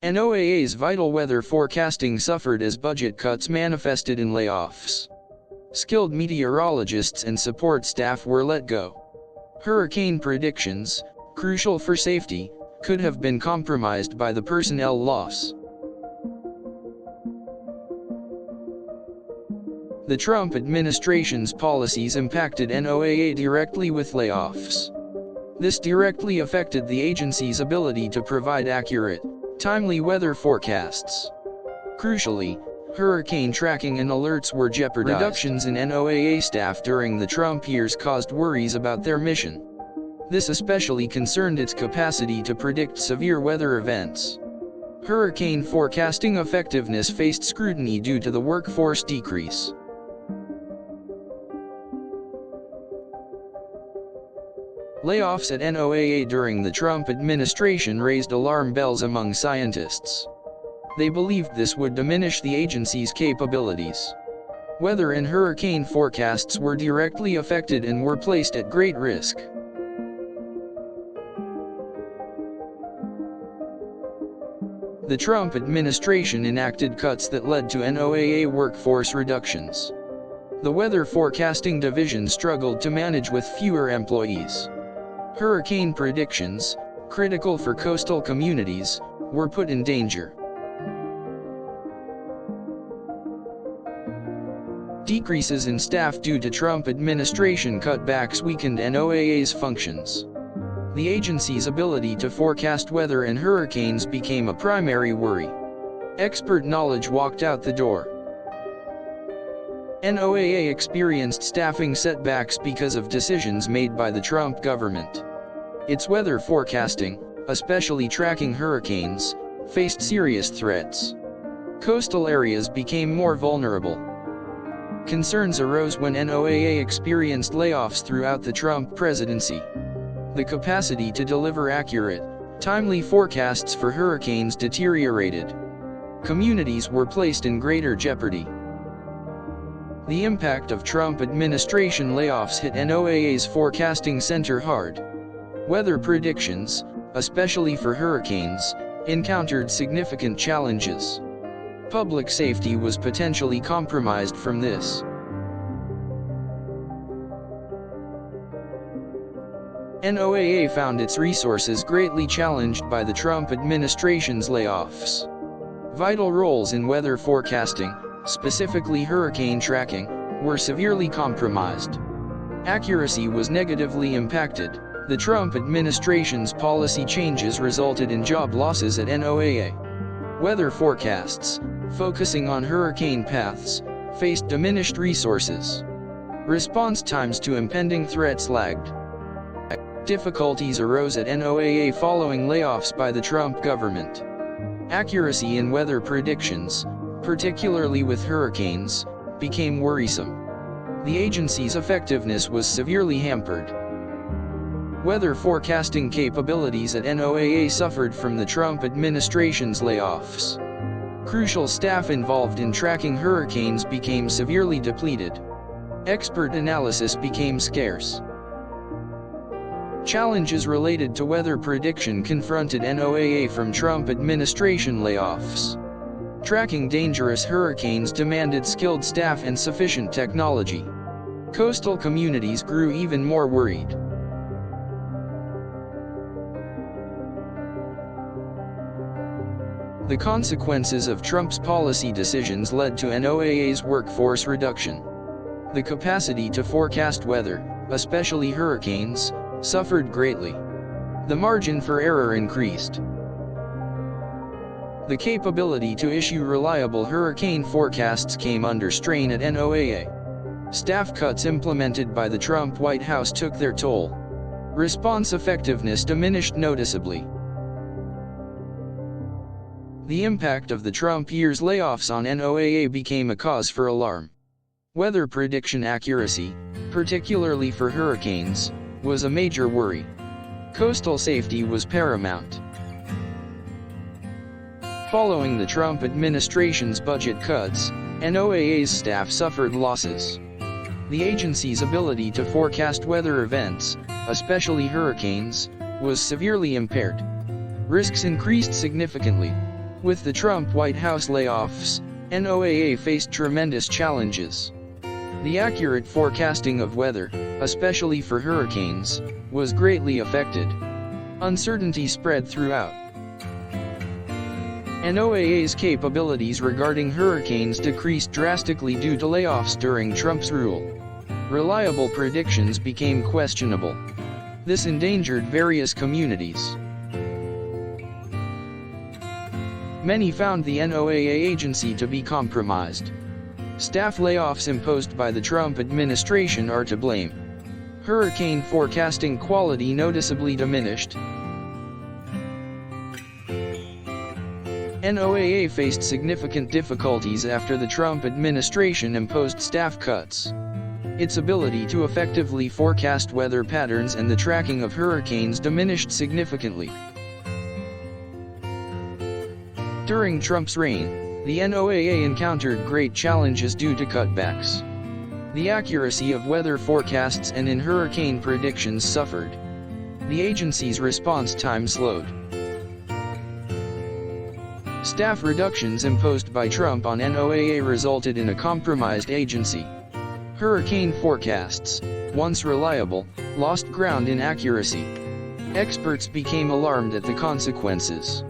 NOAA's vital weather forecasting suffered as budget cuts manifested in layoffs. Skilled meteorologists and support staff were let go. Hurricane predictions, crucial for safety, could have been compromised by the personnel loss. The Trump administration's policies impacted NOAA directly with layoffs. This directly affected the agency's ability to provide accurate, timely weather forecasts. Crucially, hurricane tracking and alerts were jeopardized. Reductions in NOAA staff during the Trump years caused worries about their mission. This especially concerned its capacity to predict severe weather events. Hurricane forecasting effectiveness faced scrutiny due to the workforce decrease. Layoffs at NOAA during the Trump administration raised alarm bells among scientists. They believed this would diminish the agency's capabilities. Weather and hurricane forecasts were directly affected and were placed at great risk. The Trump administration enacted cuts that led to NOAA workforce reductions. The Weather Forecasting Division struggled to manage with fewer employees. Hurricane predictions, critical for coastal communities, were put in danger. Decreases in staff due to Trump administration cutbacks weakened NOAA's functions. The agency's ability to forecast weather and hurricanes became a primary worry. Expert knowledge walked out the door. NOAA experienced staffing setbacks because of decisions made by the Trump government. Its weather forecasting, especially tracking hurricanes, faced serious threats. Coastal areas became more vulnerable. Concerns arose when NOAA experienced layoffs throughout the Trump presidency. The capacity to deliver accurate, timely forecasts for hurricanes deteriorated. Communities were placed in greater jeopardy. The impact of Trump administration layoffs hit NOAA's forecasting center hard. Weather predictions, especially for hurricanes, encountered significant challenges. Public safety was potentially compromised from this. NOAA found its resources greatly challenged by the Trump administration's layoffs. Vital roles in weather forecasting, specifically hurricane tracking, were severely compromised. Accuracy was negatively impacted. The Trump administration's policy changes resulted in job losses at NOAA. Weather forecasts, focusing on hurricane paths, faced diminished resources. Response times to impending threats lagged. Difficulties arose at NOAA following layoffs by the Trump government. Accuracy in weather predictions, particularly with hurricanes, became worrisome. The agency's effectiveness was severely hampered. Weather forecasting capabilities at NOAA suffered from the Trump administration's layoffs. Crucial staff involved in tracking hurricanes became severely depleted. Expert analysis became scarce. Challenges related to weather prediction confronted NOAA from Trump administration layoffs. Tracking dangerous hurricanes demanded skilled staff and sufficient technology. Coastal communities grew even more worried. The consequences of Trump's policy decisions led to NOAA's workforce reduction. The capacity to forecast weather, especially hurricanes, suffered greatly. The margin for error increased. The capability to issue reliable hurricane forecasts came under strain at NOAA. Staff cuts implemented by the Trump White House took their toll. Response effectiveness diminished noticeably. The impact of the Trump years' layoffs on NOAA became a cause for alarm. Weather prediction accuracy, particularly for hurricanes, was a major worry. Coastal safety was paramount. Following the Trump administration's budget cuts, NOAA's staff suffered losses. The agency's ability to forecast weather events, especially hurricanes, was severely impaired. Risks increased significantly. With the Trump White House layoffs, NOAA faced tremendous challenges. The accurate forecasting of weather, especially for hurricanes, was greatly affected. Uncertainty spread throughout. NOAA's capabilities regarding hurricanes decreased drastically due to layoffs during Trump's rule. Reliable predictions became questionable. This endangered various communities. Many found the NOAA agency to be compromised. Staff layoffs imposed by the Trump administration are to blame. Hurricane forecasting quality noticeably diminished. NOAA faced significant difficulties after the Trump administration imposed staff cuts. Its ability to effectively forecast weather patterns and the tracking of hurricanes diminished significantly. During Trump's reign, the NOAA encountered great challenges due to cutbacks. The accuracy of weather forecasts and in hurricane predictions suffered. The agency's response time slowed. Staff reductions imposed by Trump on NOAA resulted in a compromised agency. Hurricane forecasts, once reliable, lost ground in accuracy. Experts became alarmed at the consequences.